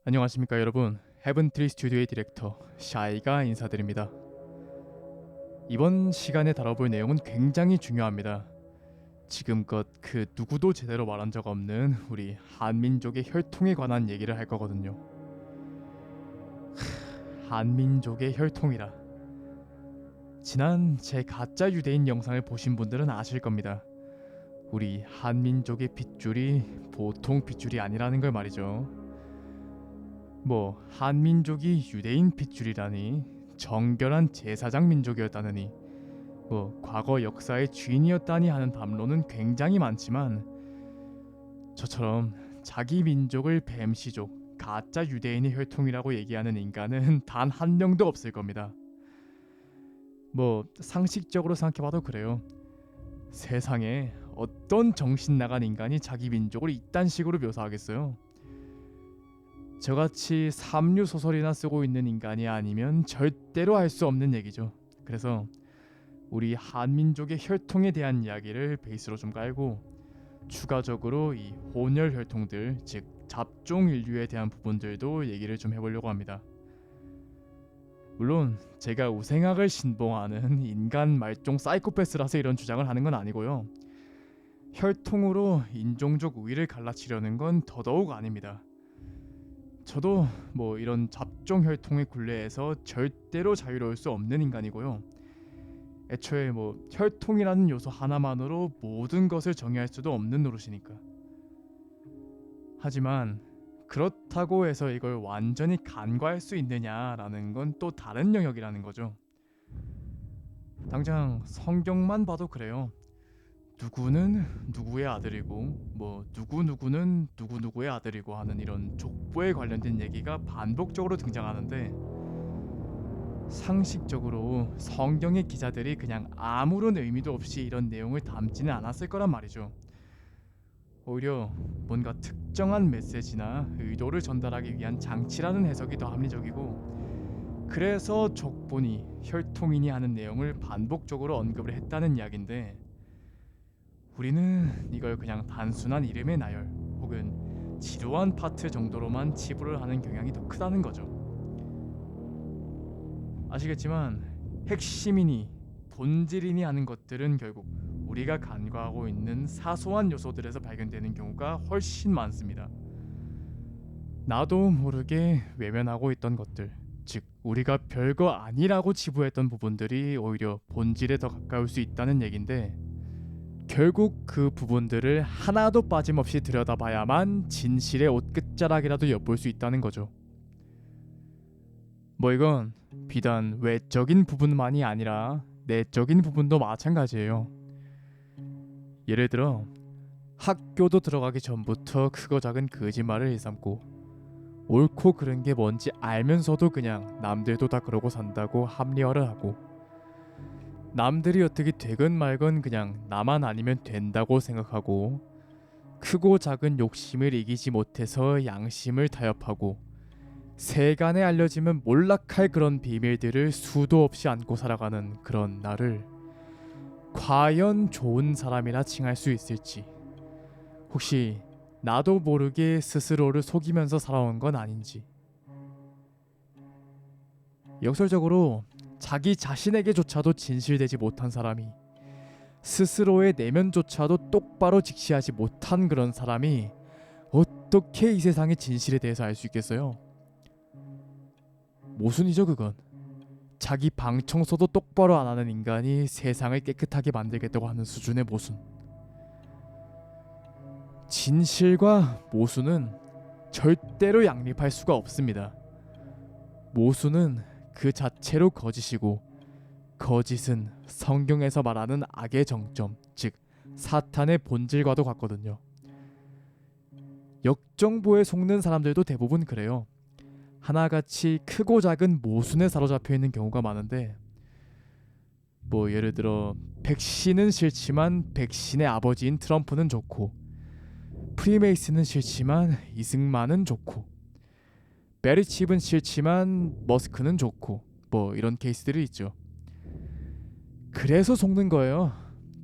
안녕하십니까 여러분. 헤븐트리 스튜디오의 디렉터 샤이가 인사드립니다. 이번 시간에 다뤄볼 내용은 굉장히 중요합니다. 지금껏 그 누구도 제대로 말한 적 없는 우리 한민족의 혈통에 관한 얘기를 할 거거든요. 한민족의 혈통이라. 지난 제 가짜 유대인 영상을 보신 분들은 아실 겁니다. 우리 한민족의 핏줄이 보통 핏줄이 아니라는 걸 말이죠. 뭐 한민족이 유대인 핏줄이라니, 정결한 제사장 민족이었다느니, 뭐 과거 역사의 주인이었다니 하는 담론은 굉장히 많지만, 저처럼 자기 민족을 뱀시족, 가짜 유대인의 혈통이라고 얘기하는 인간은 단 한 명도 없을 겁니다. 뭐 상식적으로 생각해봐도 그래요. 세상에 어떤 정신 나간 인간이 자기 민족을 이딴 식으로 묘사하겠어요? 저같이 삼류 소설이나 쓰고 있는 인간이 아니면 절대로 할 수 없는 얘기죠. 그래서 우리 한민족의 혈통에 대한 이야기를 베이스로 좀 깔고, 추가적으로 이 혼혈 혈통들, 즉 잡종 인류에 대한 부분들도 얘기를 좀 해보려고 합니다. 물론 제가 우생학을 신봉하는 인간 말종 사이코패스라서 이런 주장을 하는 건 아니고요. 혈통으로 인종적 우위를 갈라치려는 건 더더욱 아닙니다. 저도 뭐 이런 잡종 혈통의 굴레에서 절대로 자유로울 수 없는 인간이고요. 애초에 뭐 혈통이라는 요소 하나만으로 모든 것을 정의할 수도 없는 노릇이니까. 하지만 그렇다고 해서 이걸 완전히 간과할 수 있느냐라는 건 또 다른 영역이라는 거죠. 당장 성경만 봐도 그래요. 누구는 누구의 아들이고, 뭐 누구는 누구의 아들이고 하는 이런 족보에 관련된 얘기가 반복적으로 등장하는데, 상식적으로 성경의 기자들이 그냥 아무런 의미도 없이 이런 내용을 담지는 않았을 거란 말이죠. 오히려 뭔가 특정한 메시지나 의도를 전달하기 위한 장치라는 해석이 더 합리적이고, 그래서 족보니 혈통이니 하는 내용을 반복적으로 언급을 했다는 이야기인데, 우리는 이걸 그냥 단순한 이름의 나열 혹은 지루한 파트 정도로만 치부를 하는 경향이 더 크다는 거죠. 아시겠지만 핵심이니 본질이니 하는 것들은 결국 우리가 간과하고 있는 사소한 요소들에서 발견되는 경우가 훨씬 많습니다. 나도 모르게 외면하고 있던 것들, 즉 우리가 별거 아니라고 치부했던 부분들이 오히려 본질에 더 가까울 수 있다는 얘긴데, 결국 그 부분들을 하나도 빠짐없이 들여다봐야만 진실의 옷끝자락이라도 엿볼 수 있다는 거죠. 뭐 이건 비단 외적인 부분만이 아니라 내적인 부분도 마찬가지예요. 예를 들어 학교도 들어가기 전부터 크고 작은 거짓말을 일삼고, 옳고 그른 게 뭔지 알면서도 그냥 남들도 다 그러고 산다고 합리화를 하고, 남들이 어떻게 되건 말건 그냥 나만 아니면 된다고 생각하고, 크고 작은 욕심을 이기지 못해서 양심을 타협하고, 세간에 알려지면 몰락할 그런 비밀들을 수도 없이 안고 살아가는 그런 나를 과연 좋은 사람이라 칭할 수 있을지, 혹시 나도 모르게 스스로를 속이면서 살아온 건 아닌지. 역설적으로 자기 자신에게조차도 진실되지 못한 사람이, 스스로의 내면조차도 똑바로 직시하지 못한 그런 사람이 어떻게 이 세상의 진실에 대해서 알 수 있겠어요? 모순이죠 그건. 자기 방 청소도 똑바로 안 하는 인간이 세상을 깨끗하게 만들겠다고 하는 수준의 모순. 진실과 모순은 절대로 양립할 수가 없습니다. 모순은 그 자체로 거짓이고, 거짓은 성경에서 말하는 악의 정점, 즉 사탄의 본질과도 같거든요. 역정보에 속는 사람들도 대부분 그래요. 하나같이 크고 작은 모순에 사로잡혀 있는 경우가 많은데, 뭐 예를 들어 백신은 싫지만 백신의 아버지인 트럼프는 좋고, 프리메이슨은 싫지만 이승만은 좋고, 베리칩은 싫지만 머스크는 좋고, 뭐 이런 케이스들이 있죠. 그래서 속는 거예요.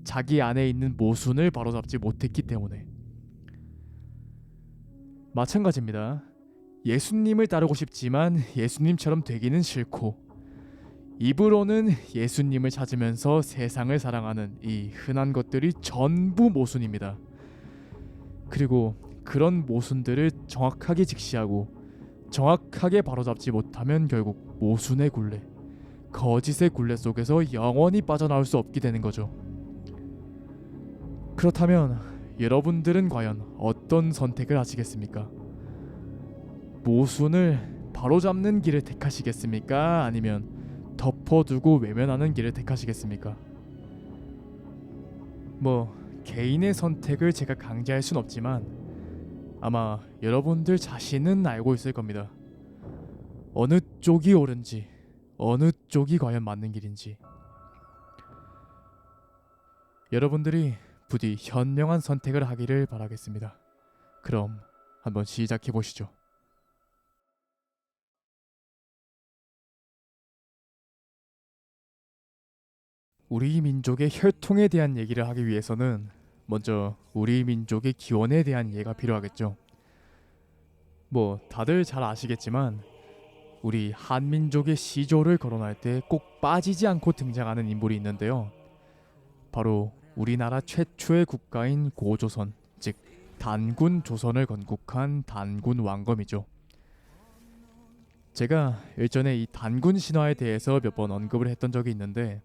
자기 안에 있는 모순을 바로잡지 못했기 때문에. 마찬가지입니다. 예수님을 따르고 싶지만 예수님처럼 되기는 싫고, 입으로는 예수님을 찾으면서 세상을 사랑하는 이 흔한 것들이 전부 모순입니다. 그리고 그런 모순들을 정확하게 직시하고 정확하게 바로잡지 못하면 결국 모순의 굴레, 거짓의 굴레 속에서 영원히 빠져나올 수 없게 되는 거죠. 그렇다면 여러분들은 과연 어떤 선택을 하시겠습니까? 모순을 바로잡는 길을 택하시겠습니까? 아니면 덮어두고 외면하는 길을 택하시겠습니까? 뭐 개인의 선택을 제가 강제할 순 없지만 아마 여러분들 자신은 알고 있을 겁니다. 어느 쪽이 옳은지, 어느 쪽이 과연 맞는 길인지. 여러분들이 부디 현명한 선택을 하기를 바라겠습니다. 그럼 한번 시작해 보시죠. 우리 민족의 혈통에 대한 얘기를 하기 위해서는 먼저 우리 민족의 기원에 대한 이해가 필요하겠죠. 뭐 다들 잘 아시겠지만 우리 한민족의 시조를 거론할 때 꼭 빠지지 않고 등장하는 인물이 있는데요. 바로 우리나라 최초의 국가인 고조선, 즉 단군 조선을 건국한 단군 왕검이죠. 제가 일전에 이 단군 신화에 대해서 몇 번 언급을 했던 적이 있는데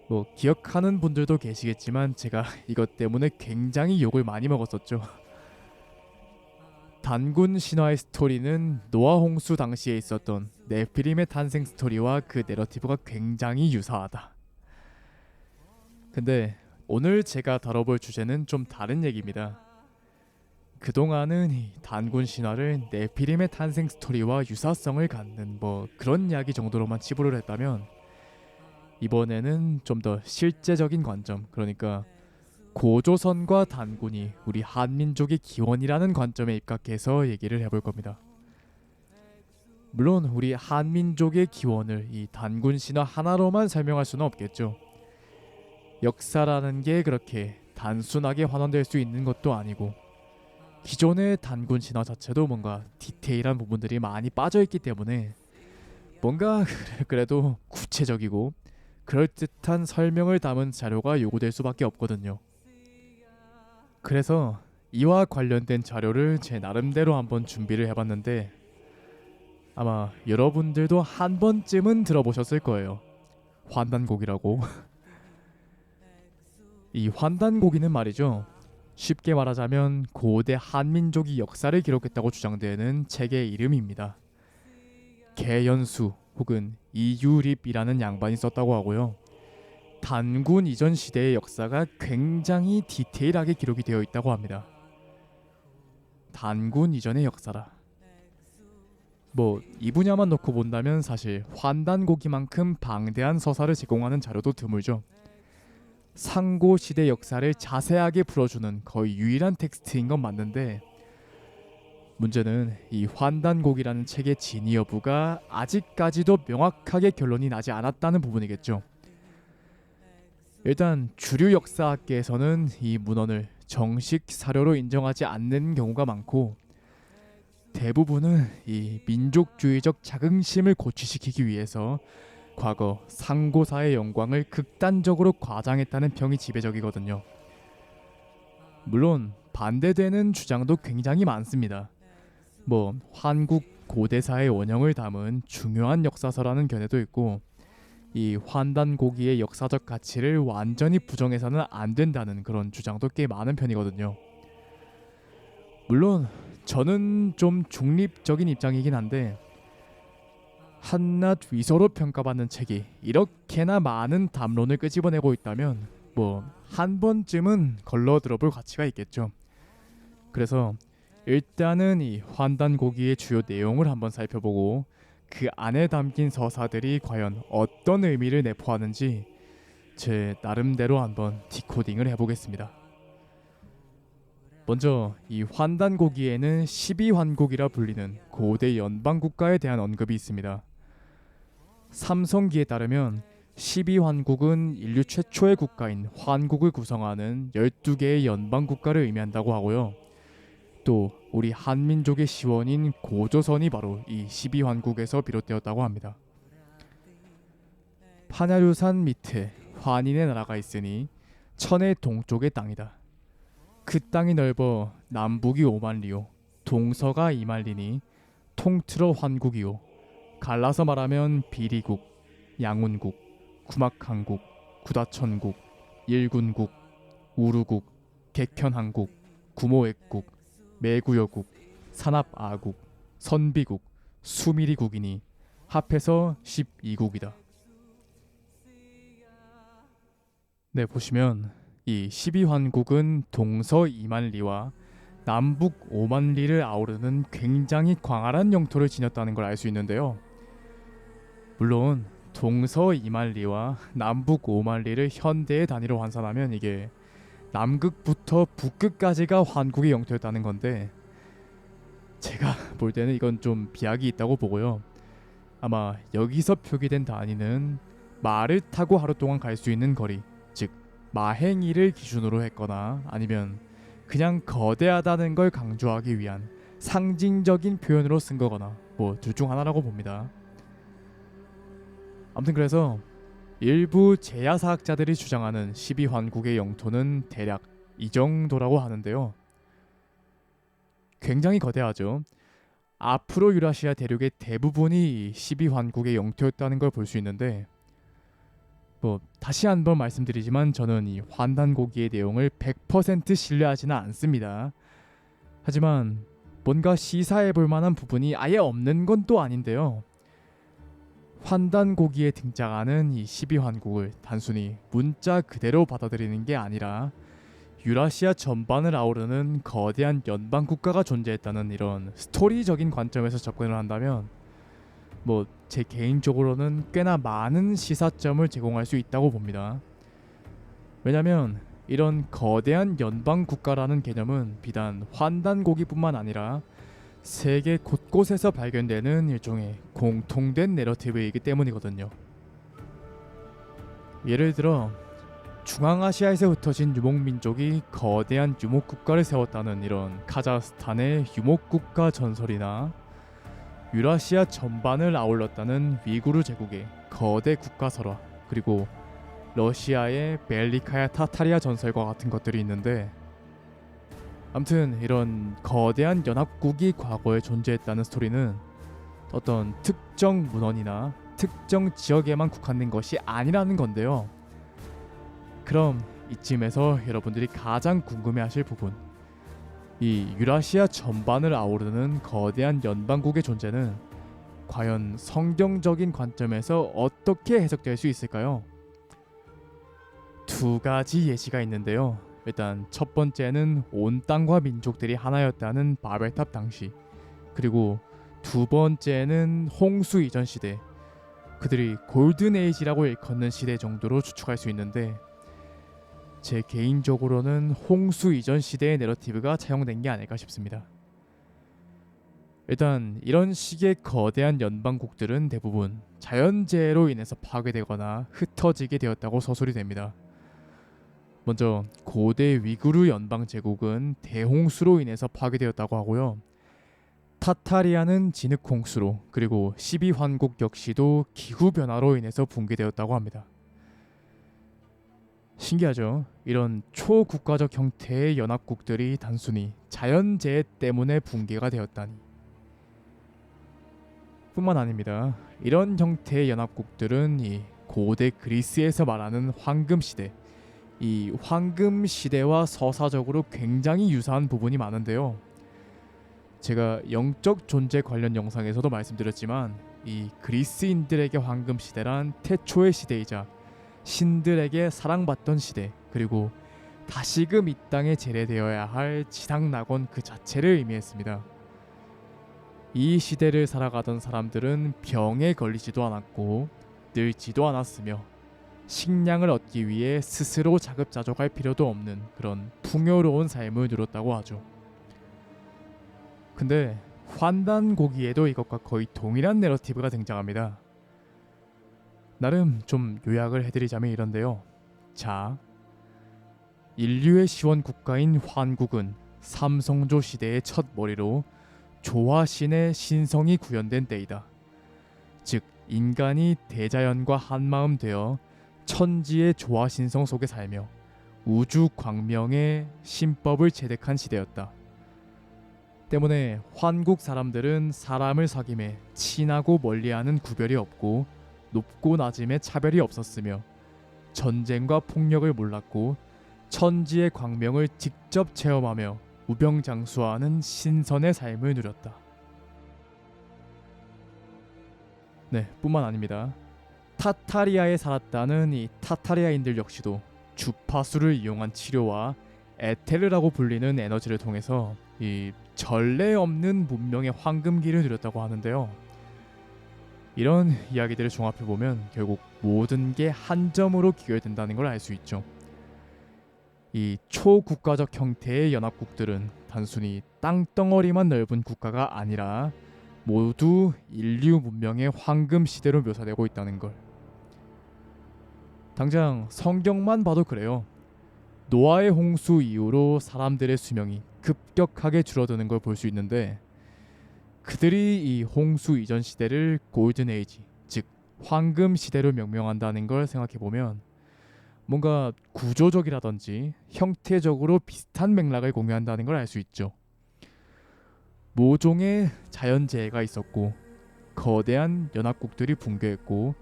뭐 기억하는 분들도 계시겠지만 제가 이것 때문에 굉장히 욕을 많이 먹었었죠. 단군 신화의 스토리는 노아 홍수 당시에 있었던 네피림의 탄생 스토리와 그 내러티브가 굉장히 유사하다. 근데 오늘 제가 다뤄볼 주제는 좀 다른 얘기입니다. 그동안은 이 단군 신화를 네피림의 탄생 스토리와 유사성을 갖는 뭐 그런 이야기 정도로만 치부를 했다면 이번에는 좀 더 실제적인 관점, 그러니까 고조선과 단군이 우리 한민족의 기원이라는 관점에 입각해서 얘기를 해볼 겁니다. 물론 우리 한민족의 기원을 이 단군 신화 하나로만 설명할 수는 없겠죠. 역사라는 게 그렇게 단순하게 환원될 수 있는 것도 아니고 기존의 단군 신화 자체도 뭔가 디테일한 부분들이 많이 빠져있기 때문에 뭔가 그래도 구체적이고 그럴듯한 설명을 담은 자료가 요구될 수밖에 없거든요. 그래서 이와 관련된 자료를 제 나름대로 한번 준비를 해봤는데 아마 여러분들도 한 번쯤은 들어보셨을 거예요. 환단곡이라고. 이 환단곡이는 말이죠, 쉽게 말하자면 고대 한민족이 역사를 기록했다고 주장되는 책의 이름입니다. 개연수 혹은 이유립이라는 양반이 썼다고 하고요. 단군 이전 시대의 역사가 굉장히 디테일하게 기록이 되어 있다고 합니다. 단군 이전의 역사라. 뭐 이 분야만 놓고 본다면 사실 환단고기만큼 방대한 서사를 제공하는 자료도 드물죠. 상고 시대 역사를 자세하게 풀어주는 거의 유일한 텍스트인 건 맞는데 문제는 이 환단곡이라는 책의 진위 여부가 아직까지도 명확하게 결론이 나지 않았다는 부분이겠죠. 일단 주류 역사학계에서는 이 문헌을 정식 사료로 인정하지 않는 경우가 많고 대부분은 이 민족주의적 자긍심을 고취시키기 위해서 과거 상고사의 영광을 극단적으로 과장했다는 평이 지배적이거든요. 물론 반대되는 주장도 굉장히 많습니다. 뭐 한국 고대사의 원형을 담은 중요한 역사서라는 견해도 있고 이 환단고기의 역사적 가치를 완전히 부정해서는 안 된다는 그런 주장도 꽤 많은 편이거든요. 물론 저는 좀 중립적인 입장이긴 한데 한낱 위서로 평가받는 책이 이렇게나 많은 담론을 끄집어내고 있다면 뭐 한 번쯤은 걸러 들어볼 가치가 있겠죠. 그래서 일단은 이 환단고기의 주요 내용을 한번 살펴보고 그 안에 담긴 서사들이 과연 어떤 의미를 내포하는지 제 나름대로 한번 디코딩을 해보겠습니다. 먼저 이 환단고기에는 12환국이라 불리는 고대 연방국가에 대한 언급이 있습니다. 삼성기에 따르면 12환국은 인류 최초의 국가인 환국을 구성하는 12개의 연방국가를 의미한다고 하고요. 또 우리 한민족의 시원인 고조선이 바로 이 12환국에서 비롯되었다고 합니다. 파냐류산 밑에 환인의 나라가 있으니 천의 동쪽의 땅이다. 그 땅이 넓어 남북이 5만 리요 동서가 2만 리니 통틀어 환국이요 갈라서 말하면 비리국, 양운국, 구막항국, 구다천국, 일군국, 우루국, 객현항국, 구모액국, 매구여국, 산압아국, 선비국, 수미리국이니 합해서 12국이다. 네, 보시면 이 12환국은 동서 2만 리와 남북 5만 리를 아우르는 굉장히 광활한 영토를 지녔다는 걸 알 수 있는데요. 물론 동서 2만 리와 남북 5만 리를 현대의 단위로 환산하면 이게 남극부터 북극까지가 환국의 영토였다는 건데, 제가 볼 때는 이건 좀 비약이 있다고 보고요. 아마 여기서 표기된 단위는 말을 타고 하루 동안 갈 수 있는 거리, 즉 마행이를 기준으로 했거나 아니면 그냥 거대하다는 걸 강조하기 위한 상징적인 표현으로 쓴 거거나 뭐 둘 중 하나라고 봅니다. 아무튼 그래서 일부 제야사학자들이 주장하는 12환국의 영토는 대략 이 정도라고 하는데요. 굉장히 거대하죠. 앞으로 유라시아 대륙의 대부분이 12환국의 영토였다는 걸 볼 수 있는데, 뭐 다시 한번 말씀드리지만 저는 이 환단고기의 내용을 100% 신뢰하지는 않습니다. 하지만 뭔가 시사해 볼 만한 부분이 아예 없는 건 또 아닌데요. 환단고기에 등장하는 이 12환국을 단순히 문자 그대로 받아들이는 게 아니라 유라시아 전반을 아우르는 거대한 연방 국가가 존재했다는 이런 스토리적인 관점에서 접근을 한다면 뭐 제 개인적으로는 꽤나 많은 시사점을 제공할 수 있다고 봅니다. 왜냐면 이런 거대한 연방 국가라는 개념은 비단 환단고기뿐만 아니라 세계 곳곳에서 발견되는 일종의 공통된 내러티브이기 때문이거든요. 예를 들어 중앙아시아에서 흩어진 유목민족이 거대한 유목국가를 세웠다는 이런 카자흐스탄의 유목국가 전설이나 유라시아 전반을 아울렀다는 위구르 제국의 거대 국가 설화, 그리고 러시아의 벨리카야 타타리아 전설과 같은 것들이 있는데, 아무튼 이런 거대한 연합국이 과거에 존재했다는 스토리는 어떤 특정 문헌이나 특정 지역에만 국한된 것이 아니라는 건데요. 그럼 이쯤에서 여러분들이 가장 궁금해하실 부분, 이 유라시아 전반을 아우르는 거대한 연방국의 존재는 과연 성경적인 관점에서 어떻게 해석될 수 있을까요? 두 가지 예시가 있는데요. 일단 첫 번째는 온 땅과 민족들이 하나였다는 바벨탑 당시, 그리고 두 번째는 홍수 이전 시대, 그들이 골든 에이지라고 일컫는 시대 정도로 추측할 수 있는데, 제 개인적으로는 홍수 이전 시대의 내러티브가 차용된 게 아닐까 싶습니다. 일단 이런 식의 거대한 연방국들은 대부분 자연재해로 인해서 파괴되거나 흩어지게 되었다고 서술이 됩니다. 먼저 고대 위구르 연방 제국은 대홍수로 인해서 파괴되었다고 하고요. 타타리아는 진흙홍수로, 그리고 12환국 역시도 기후변화로 인해서 붕괴되었다고 합니다. 신기하죠? 이런 초국가적 형태의 연합국들이 단순히 자연재해 때문에 붕괴가 되었다니. 뿐만 아닙니다. 이런 형태의 연합국들은 이 고대 그리스에서 말하는 황금시대, 이 황금시대와 서사적으로 굉장히 유사한 부분이 많은데요. 제가 영적 존재 관련 영상에서도 말씀드렸지만 이 그리스인들에게 황금시대란 태초의 시대이자 신들에게 사랑받던 시대, 그리고 다시금 이 땅에 재래되어야 할 지상낙원 그 자체를 의미했습니다. 이 시대를 살아가던 사람들은 병에 걸리지도 않았고 늙지도 않았으며 식량을 얻기 위해 스스로 자급자족할 필요도 없는 그런 풍요로운 삶을 누렸다고 하죠. 근데 환단고기에도 이것과 거의 동일한 내러티브가 등장합니다. 나름 좀 요약을 해드리자면 이런데요. 자, 인류의 시원 국가인 환국은 삼성조 시대의 첫 머리로 조화신의 신성이 구현된 때이다. 즉 인간이 대자연과 한마음 되어 천지의 조화신성 속에 살며 우주 광명의 신법을 체득한 시대였다. 때문에 환국 사람들은 사람을 사귐에 친하고 멀리하는 구별이 없고 높고 낮음의 차별이 없었으며 전쟁과 폭력을 몰랐고 천지의 광명을 직접 체험하며 우병장수하는 신선의 삶을 누렸다. 네, 뿐만 아닙니다. 타타리아에 살았다는 이 타타리아인들 역시도 주파수를 이용한 치료와 에테르라고 불리는 에너지를 통해서 이 전례 없는 문명의 황금기를 누렸다고 하는데요. 이런 이야기들을 종합해 보면 결국 모든 게 한 점으로 귀결된다는 걸 알 수 있죠. 이 초국가적 형태의 연합국들은 단순히 땅덩어리만 넓은 국가가 아니라 모두 인류 문명의 황금 시대로 묘사되고 있다는 걸. 당장 성경만 봐도 그래요. 노아의 홍수 이후로 사람들의 수명이 급격하게 줄어드는 걸 볼 수 있는데 그들이 이 홍수 이전 시대를 골든 에이지, 즉 황금 시대로 명명한다는 걸 생각해 보면 뭔가 구조적이라든지 형태적으로 비슷한 맥락을 공유한다는 걸 알 수 있죠. 모종의 자연재해가 있었고 거대한 연합국들이 붕괴했고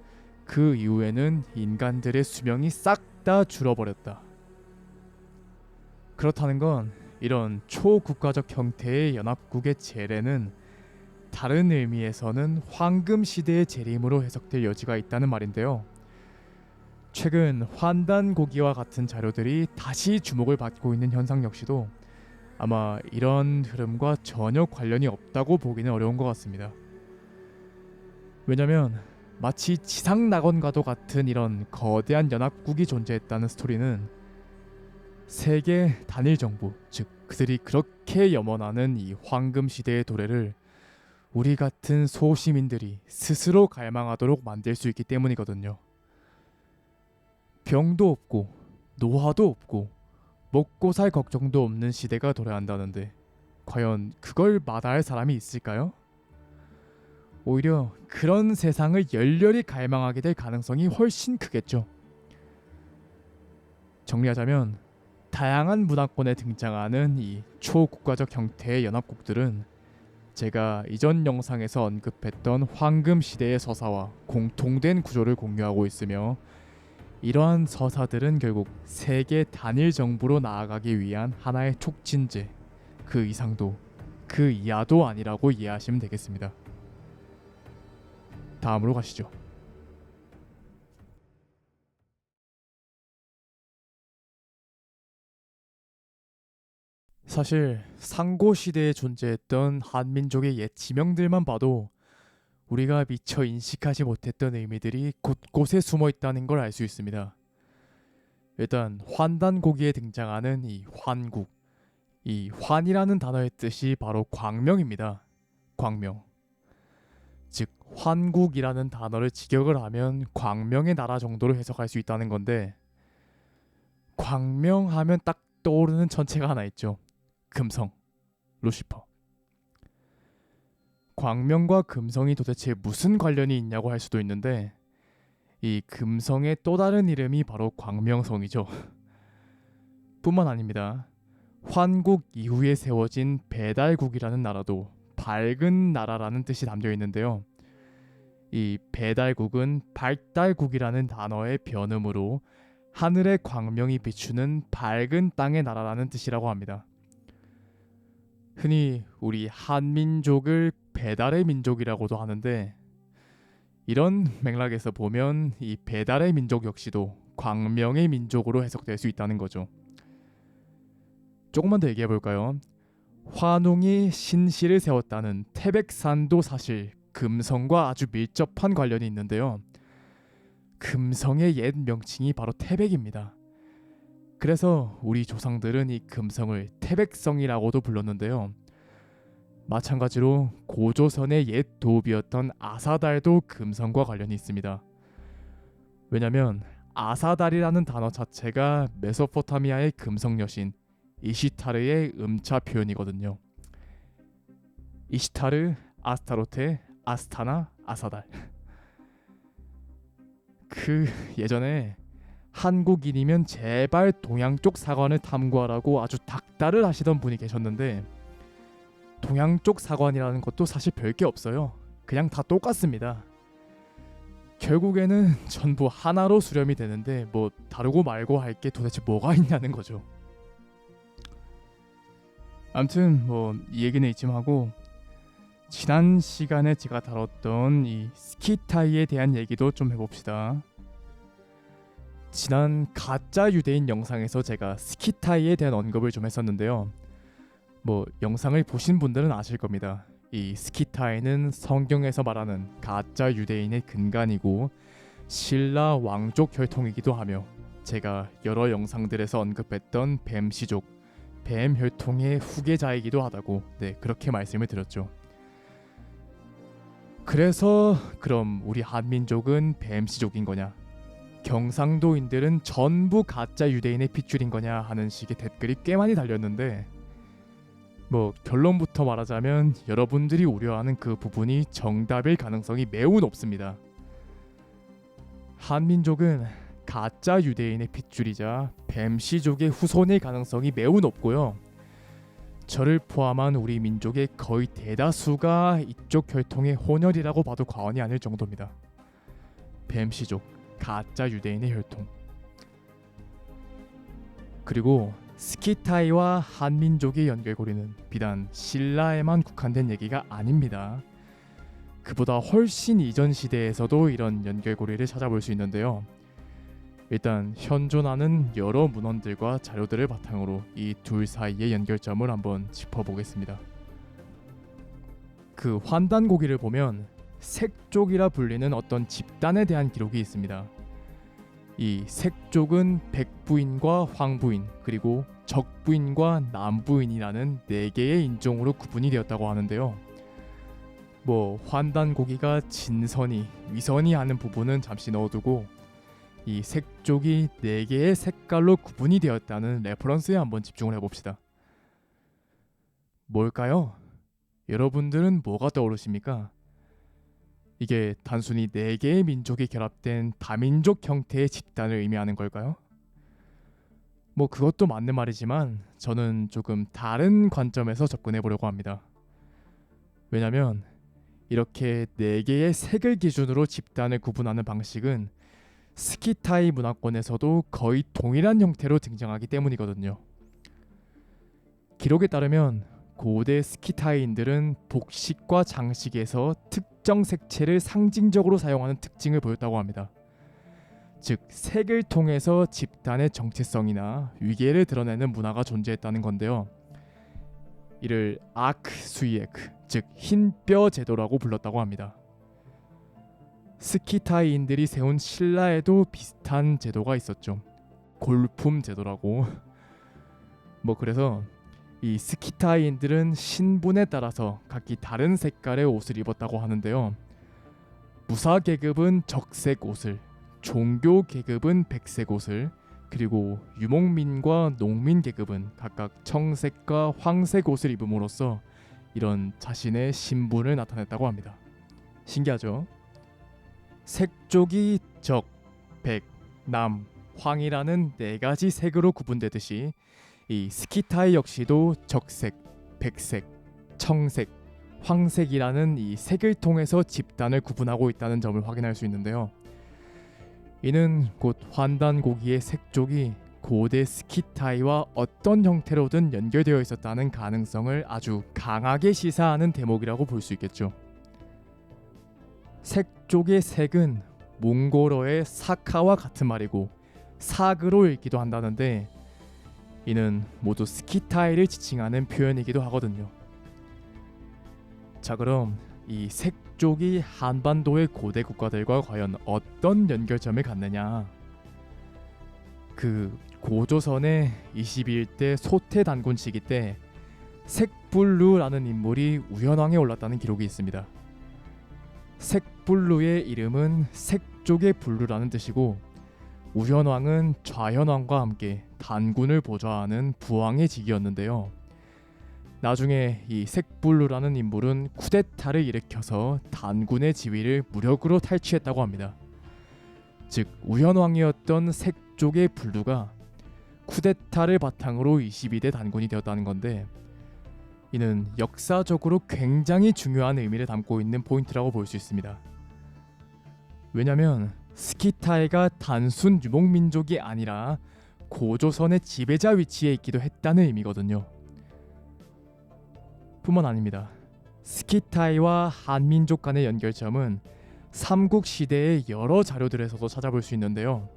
그 이후에는 인간들의 수명이 싹 다 줄어버렸다. 그렇다는 건 이런 초국가적 형태의 연합국의 재래는 다른 의미에서는 황금 시대의 재림으로 해석될 여지가 있다는 말인데요. 최근 환단고기와 같은 자료들이 다시 주목을 받고 있는 현상 역시도 아마 이런 흐름과 전혀 관련이 없다고 보기는 어려운 것 같습니다. 왜냐면 마치 지상낙원과도 같은 이런 거대한 연합국이 존재했다는 스토리는 세계 단일 정부, 즉 그들이 그렇게 염원하는 이 황금 시대의 도래를 우리 같은 소시민들이 스스로 갈망하도록 만들 수 있기 때문이거든요. 병도 없고 노화도 없고 먹고 살 걱정도 없는 시대가 도래한다는데 과연 그걸 마다할 사람이 있을까요? 오히려 그런 세상을 열렬히 갈망하게 될 가능성이 훨씬 크겠죠. 정리하자면 다양한 문화권에 등장하는 이 초국가적 형태의 연합국들은 제가 이전 영상에서 언급했던 황금 시대의 서사와 공통된 구조를 공유하고 있으며 이러한 서사들은 결국 세계 단일 정부로 나아가기 위한 하나의 촉진제, 그 이상도 그 이하도 아니라고 이해하시면 되겠습니다. 다음으로 가시죠. 사실 상고 시대에 존재했던 한민족의 옛 지명들만 봐도 우리가 미처 인식하지 못했던 의미들이 곳곳에 숨어 있다는 걸 알 수 있습니다. 일단 환단고기에 등장하는 이 환국, 이 환이라는 단어의 뜻이 바로 광명입니다. 광명. 즉 환국이라는 단어를 직역을 하면 광명의 나라 정도로 해석할 수 있다는 건데 광명하면 딱 떠오르는 천체가 하나 있죠. 금성, 루시퍼. 광명과 금성이 도대체 무슨 관련이 있냐고 할 수도 있는데 이 금성의 또 다른 이름이 바로 광명성이죠. 뿐만 아닙니다. 환국 이후에 세워진 배달국이라는 나라도 밝은 나라라는 뜻이 담겨 있는데요. 이 배달국은 발달국이라는 단어의 변음으로 하늘의 광명이 비추는 밝은 땅의 나라라는 뜻이라고 합니다. 흔히 우리 한민족을 배달의 민족이라고도 하는데 이런 맥락에서 보면 이 배달의 민족 역시도 광명의 민족으로 해석될 수 있다는 거죠. 조금만 더 얘기해 볼까요? 환웅이 신시를 세웠다는 태백산도 사실 금성과 아주 밀접한 관련이 있는데요. 금성의 옛 명칭이 바로 태백입니다. 그래서 우리 조상들은 이 금성을 태백성이라고도 불렀는데요. 마찬가지로 고조선의 옛 도읍이었던 아사달도 금성과 관련이 있습니다. 왜냐면 아사달이라는 단어 자체가 메소포타미아의 금성 여신 이시타르의 음차 표현이거든요. 이시타르, 아스타로테, 아스타나, 아사달. 그 예전에 한국인이면 제발 동양 쪽 사관을 탐구하라고 아주 닥달을 하시던 분이 계셨는데, 동양 쪽 사관이라는 것도 사실 별게 없어요. 그냥 다 똑같습니다. 결국에는 전부 하나로 수렴이 되는데 뭐 다르고 말고 할 게 도대체 뭐가 있냐는 거죠. 아무튼 뭐 이 얘기는 이쯤 하고, 지난 시간에 제가 다뤘던 이 스키타이에 대한 얘기도 좀 해봅시다. 지난 가짜 유대인 영상에서 제가 스키타이에 대한 언급을 좀 했었는데요. 뭐 영상을 보신 분들은 아실 겁니다. 이 스키타이는 성경에서 말하는 가짜 유대인의 근간이고 신라 왕족 혈통이기도 하며, 제가 여러 영상들에서 언급했던 뱀씨족, 뱀 혈통의 후계자이기도 하다고 그렇게 말씀을 드렸죠. 그래서 그럼 우리 한민족은 뱀씨족인 거냐, 경상도인들은 전부 가짜 유대인의 핏줄인 거냐 하는 식의 댓글이 꽤 많이 달렸는데, 뭐 결론부터 말하자면 여러분들이 우려하는 그 부분이 정답일 가능성이 매우 높습니다. 한민족은 가짜 유대인의 핏줄이자 뱀씨족의 후손일 가능성이 매우 높고요. 저를 포함한 우리 민족의 거의 대다수가 이쪽 혈통의 혼혈이라고 봐도 과언이 아닐 정도입니다. 뱀씨족, 가짜 유대인의 혈통. 그리고 스키타이와 한민족의 연결고리는 비단 신라에만 국한된 얘기가 아닙니다. 그보다 훨씬 이전 시대에서도 이런 연결고리를 찾아볼 수 있는데요. 일단 현존하는 여러 문헌들과 자료들을 바탕으로 이 둘 사이의 연결점을 한번 짚어보겠습니다. 그 환단고기를 보면 색족이라 불리는 어떤 집단에 대한 기록이 있습니다. 이 색족은 백부인과 황부인, 그리고 적부인과 남부인이라는 4개의 인종으로 구분이 되었다고 하는데요. 뭐 환단고기가 진선이, 위선이 하는 부분은 잠시 넣어두고, 이 색족이 4개의 색깔로 구분이 되었다는 레퍼런스에 한번 집중을 해봅시다. 뭘까요? 여러분들은 뭐가 떠오르십니까? 이게 단순히 4개의 민족이 결합된 다민족 형태의 집단을 의미하는 걸까요? 뭐 그것도 맞는 말이지만 저는 조금 다른 관점에서 접근해 보려고 합니다. 왜냐면 이렇게 4개의 색을 기준으로 집단을 구분하는 방식은 스키타이 문화권에서도 거의 동일한 형태로 등장하기 때문이거든요. 기록에 따르면 고대 스키타이인들은 복식과 장식에서 특정 색채를 상징적으로 사용하는 특징을 보였다고 합니다. 즉 색을 통해서 집단의 정체성이나 위계를 드러내는 문화가 존재했다는 건데요. 이를 아크수이에크, 즉 흰뼈 제도라고 불렀다고 합니다. 스키타이인들이 세운 신라에도 비슷한 제도가 있었죠. 골품 제도라고. 뭐 그래서 이 스키타이인들은 신분에 따라서 각기 다른 색깔의 옷을 입었다고 하는데요. 무사 계급은 적색 옷을, 종교 계급은 백색 옷을, 그리고 유목민과 농민 계급은 각각 청색과 황색 옷을 입음으로써 이런 자신의 신분을 나타냈다고 합니다. 신기하죠? 색족이 적, 백, 남, 황이라는 4가지 색으로 구분되듯이 이 스키타이 역시도 적색, 백색, 청색, 황색이라는 이 색을 통해서 집단을 구분하고 있다는 점을 확인할 수 있는데요. 이는 곧 환단고기의 색족이 고대 스키타이와 어떤 형태로든 연결되어 있었다는 가능성을 아주 강하게 시사하는 대목이라고 볼 수 있겠죠. 색족의 색은 몽골어의 사카와 같은 말이고 사그로 읽기도 한다는데, 이는 모두 스키타이를 지칭하는 표현이기도 하거든요. 자, 그럼 이 색족이 한반도의 고대 국가들과 과연 어떤 연결점을 갖느냐? 그 고조선의 22일대 소태 단군 시기 때 색불루라는 인물이 우현왕에 올랐다는 기록이 있습니다. 색불루의 이름은 색족의 불루라는 뜻이고, 우현왕은 좌현왕과 함께 단군을 보좌하는 부왕의 직이었는데요. 나중에 이 색불루라는 인물은 쿠데타를 일으켜서 단군의 지위를 무력으로 탈취했다고 합니다. 즉 우현왕이었던 색족의 불루가 쿠데타를 바탕으로 22대 단군이 되었다는 건데, 이는 역사적으로 굉장히 중요한 의미를 담고 있는 포인트라고 볼 수 있습니다. 왜냐면 스키타이가 단순 유목민족이 아니라 고조선의 지배자 위치에 있기도 했다는 의미거든요. 뿐만 아닙니다. 스키타이와 한민족 간의 연결점은 삼국시대의 여러 자료들에서도 찾아볼 수 있는데요.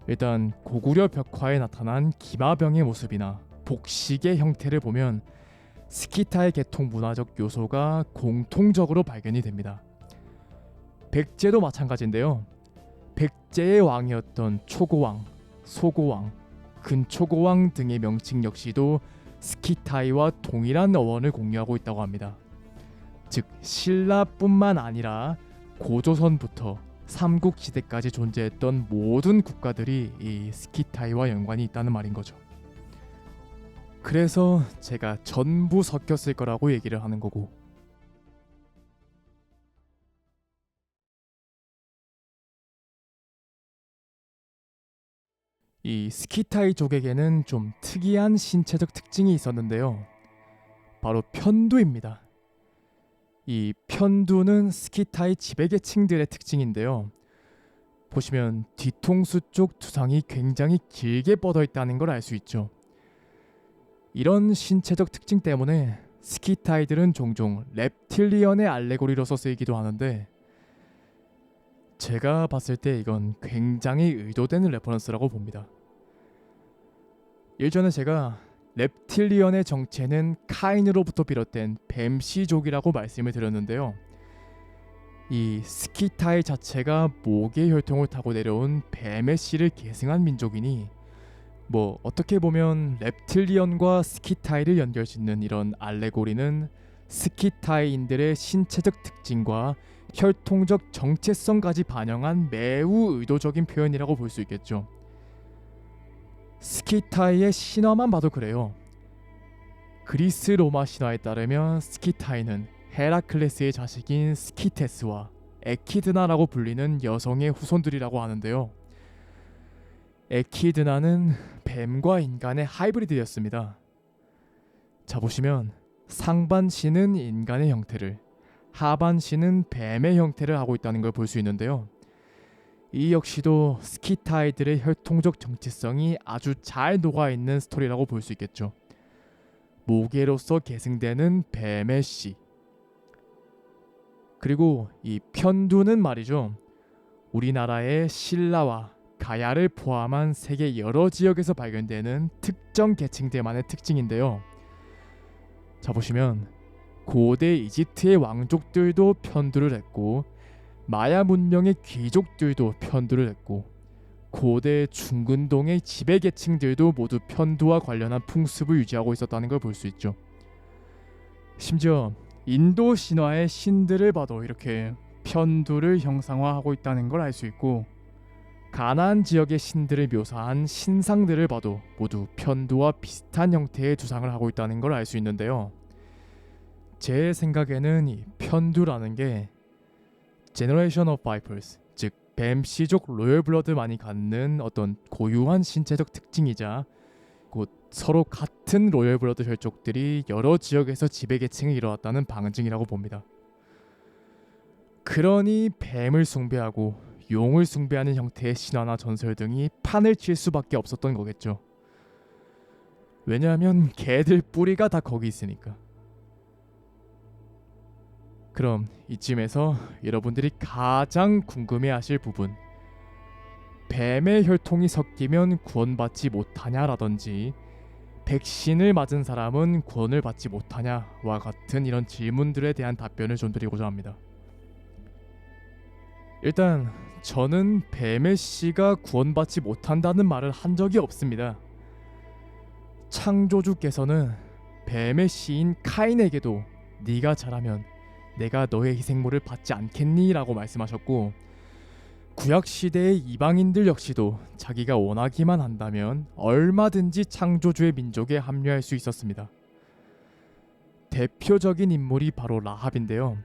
일단 고구려 벽화에 나타난 기마병의 모습이나 복식의 형태를 보면 스키타의 계통 문화적 요소가 공통적으로 발견이 됩니다. 백제도 마찬가지인데요. 백제의 왕이었던 초고왕, 소고왕, 근초고왕 등의 명칭 역시도 스키타이와 동일한 어원을 공유하고 있다고 합니다. 즉 신라뿐만 아니라 고조선부터 삼국시대까지 존재했던 모든 국가들이 이 스키타이와 연관이 있다는 말인 거죠. 그래서 제가 전부 섞였을 거라고 얘기를 하는 거고, 이 스키타이족에게는 좀 특이한 신체적 특징이 있었는데요. 바로 편두입니다. 이 편두는 스키타이 지배계층들의 특징인데요. 보시면 뒤통수 쪽 두상이 굉장히 길게 뻗어 있다는 걸 알 수 있죠. 이런 신체적 특징 때문에 스키타이들은 종종 reptilian의 알레고리로서 쓰이기도 하는데, 제가 봤을 때 이건 굉장히 의도된 레퍼런스라고 봅니다. 예전에 제가 reptilian의 정체는 카인으로부터 비롯된 뱀씨족이라고 말씀을 드렸는데요. 이 스키타이 자체가 목의 혈통을 타고 내려온 뱀의 씨를 계승한 민족이니, 뭐 어떻게 보면 reptilian과 스키타이를 연결짓는 이런 알레고리는 스키타이인들의 신체적 특징과 혈통적 정체성까지 반영한 매우 의도적인 표현이라고 볼 수 있겠죠. 스키타이의 신화만 봐도 그래요. 그리스 로마 신화에 따르면 스키타이는 헤라클레스의 자식인 스키테스와 에키드나라고 불리는 여성의 후손들이라고 하는데요. 에키드나는 뱀과 인간의 하이브리드였습니다. 자 보시면 상반신은 인간의 형태를, 하반신은 뱀의 형태를 하고 있다는 걸 볼 수 있는데요. 이 역시도 스키타이들의 혈통적 정체성이 아주 잘 녹아있는 스토리라고 볼 수 있겠죠. 모계로서 계승되는 뱀의 씨, 그리고 이 편두는 말이죠, 우리나라의 신라와 가야를 포함한 세계 여러 지역에서 발견되는 특정 계층들만의 특징인데요. 자 보시면 고대 이집트의 왕족들도 편두를 했고, 마야 문명의 귀족들도 편두를 했고, 고대 중근동의 지배계층들도 모두 편두와 관련한 풍습을 유지하고 있었다는 걸 볼 수 있죠. 심지어 인도 신화의 신들을 봐도 이렇게 편두를 형상화하고 있다는 걸 알 수 있고, 가나안 지역의 신들을 묘사한 신상들을 봐도 모두 편두와 비슷한 형태의 두상을 하고 있다는 걸 알 수 있는데요. 제 생각에는 이 편두라는 게 Generation of Vipers, 즉 뱀씨족 로열블러드만이 갖는 어떤 고유한 신체적 특징이자, 곧 서로 같은 로열블러드 혈족들이 여러 지역에서 지배계층을 이뤄왔다는 방증이라고 봅니다. 그러니 뱀을 숭배하고 용을 숭배하는 형태의 신화나 전설 등이 판을 칠 수밖에 없었던 거겠죠. 왜냐하면 걔들 뿌리가 다 거기 있으니까. 그럼 이쯤에서 여러분들이 가장 궁금해하실 부분, 뱀의 혈통이 섞이면 구원받지 못하냐라든지 백신을 맞은 사람은 구원을 받지 못하냐와 같은 이런 질문들에 대한 답변을 좀 드리고자 합니다. 일단 저는 뱀의 씨가 구원받지 못한다는 말을 한 적이 없습니다. 창조주께서는 뱀의 씨인 카인에게도 네가 잘하면 내가 너의 희생물을 받지 않겠니? 라고 말씀하셨고, 구약 시대의 이방인들 역시도 자기가 원하기만 한다면 얼마든지 창조주의 민족에 합류할 수 있었습니다. 대표적인 인물이 바로 라합인데요.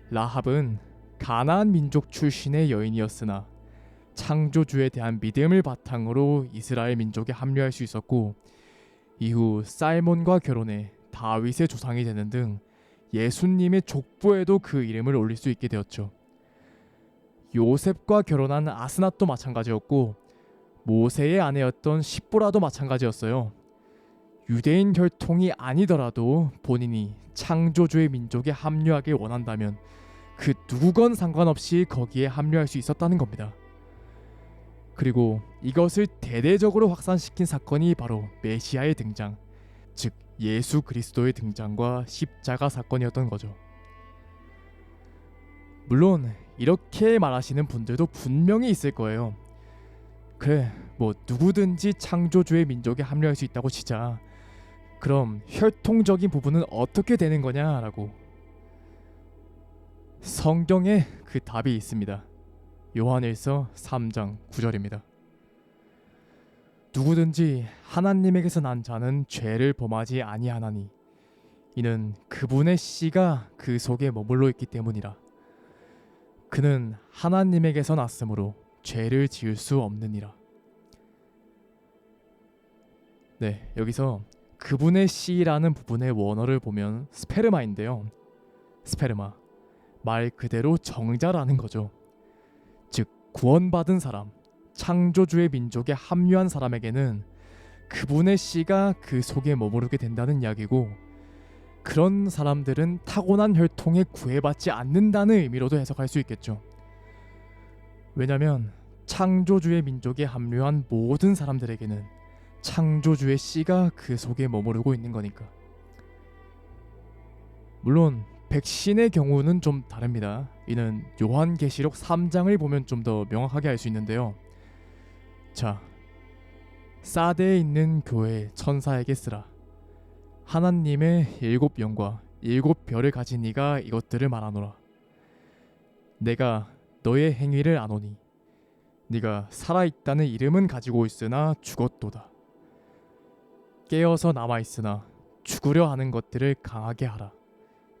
라합은 가나안 민족 출신의 여인이었으나 창조주에 대한 믿음을 바탕으로 이스라엘 민족에 합류할 수 있었고, 이후 살몬과 결혼해 다윗의 조상이 되는 등 예수님의 족보에도 그 이름을 올릴 수 있게 되었죠. 요셉과 결혼한 아스낫도 마찬가지였고, 모세의 아내였던 십보라도 마찬가지였어요. 유대인 혈통이 아니더라도 본인이 창조주의 민족에 합류하길 원한다면 그 누구건 상관없이 거기에 합류할 수 있었다는 겁니다. 그리고 이것을 대대적으로 확산시킨 사건이 바로 메시아의 등장, 즉 예수 그리스도의 등장과 십자가 사건이었던 거죠. 물론 이렇게 말하시는 분들도 분명히 있을 거예요. 그래, 뭐 누구든지 창조주의 민족에 합류할 수 있다고 치자. 그럼 혈통적인 부분은 어떻게 되는 거냐라고. 성경에 그 답이 있습니다. 요한일서 3장 9절입니다. 누구든지 하나님에게서 난 자는 죄를 범하지 아니하나니 이는 그분의 씨가 그 속에 머물러 있기 때문이라. 그는 하나님에게서 났으므로 죄를 지을 수 없느니라. 네, 여기서 그분의 씨라는 부분의 원어를 보면 스페르마인데요. 스페르마, 말 그대로 정자라는 거죠. 즉 구원받은 사람, 창조주의 민족에 합류한 사람에게는 그분의 씨가 그 속에 머무르게 된다는 이야기고, 그런 사람들은 타고난 혈통에 구애받지 않는다는 의미로도 해석할 수 있겠죠. 왜냐하면 창조주의 민족에 합류한 모든 사람들에게는 창조주의 씨가 그 속에 머무르고 있는 거니까. 물론 백신의 경우는 좀 다릅니다. 이는 요한계시록 3장을 보면 좀 더 명확하게 알 수 있는데요. 자, 사대에 있는 교회 천사에게 쓰라. 하나님의 7영과 7별을 가진 이가 이것들을 말하노라. 내가 너의 행위를 아노니 네가 살아있다는 이름은 가지고 있으나 죽었도다. 깨어서 남아있으나 죽으려 하는 것들을 강하게 하라.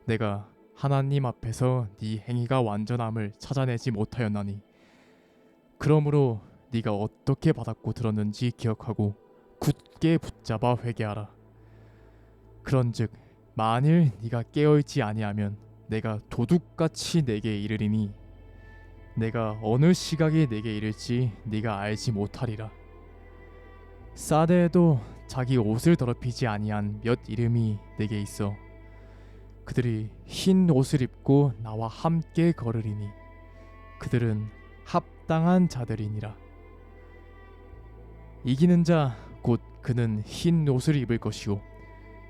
내가 하나님 앞에서 네 행위가 완전함을 찾아내지 못하였나니 그러므로 네가 어떻게 받았고 들었는지 기억하고 굳게 붙잡아 회개하라. 그런즉 만일 네가 깨어있지 아니하면 내가 도둑같이 내게 이르리니 내가 어느 시각에 내게 이를지 네가 알지 못하리라. 사대에도 자기 옷을 더럽히지 아니한 몇 이름이 내게 있어. 그들이 흰 옷을 입고 나와 함께 걸으리니 그들은 합당한 자들이니라. 이기는 자 곧 그는 흰 옷을 입을 것이요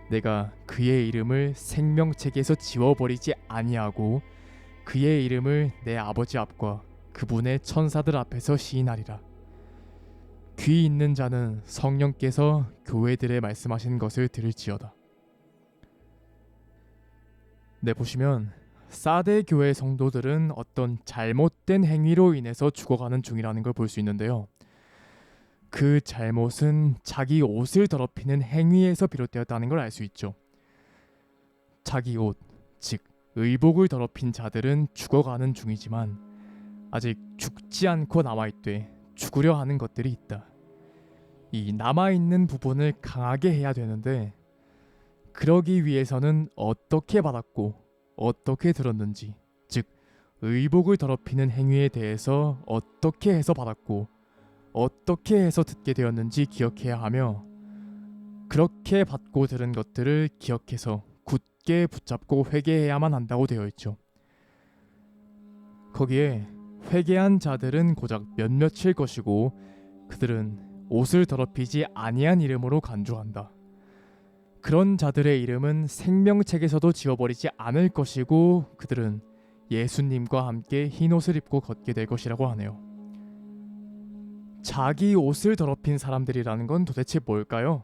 내가 그의 이름을 생명책에서 지워버리지 아니하고 그의 이름을 내 아버지 앞과 그분의 천사들 앞에서 시인하리라. 귀 있는 자는 성령께서 교회들에 말씀하신 것을 들을지어다. 네, 보시면 사대 교회 성도들은 어떤 잘못된 행위로 인해서 죽어가는 중이라는 걸 볼 수 있는데요. 그 잘못은 자기 옷을 더럽히는 행위에서 비롯되었다는 걸 알 수 있죠. 자기 옷, 즉 의복을 더럽힌 자들은 죽어가는 중이지만 아직 죽지 않고 남아있되 죽으려 하는 것들이 있다. 이 남아있는 부분을 강하게 해야 되는데 그러기 위해서는 어떻게 받았고 어떻게 들었는지, 즉 의복을 더럽히는 행위에 대해서 어떻게 해서 받았고 어떻게 해서 듣게 되었는지 기억해야 하며 그렇게 받고 들은 것들을 기억해서 굳게 붙잡고 회개해야만 한다고 되어 있죠. 거기에 회개한 자들은 고작 몇몇일 것이고 그들은 옷을 더럽히지 아니한 이름으로 간주한다. 그런 자들의 이름은 생명책에서도 지워버리지 않을 것이고 그들은 예수님과 함께 흰 옷을 입고 걷게 될 것이라고 하네요. 자기 옷을 더럽힌 사람들이라는 건 도대체 뭘까요?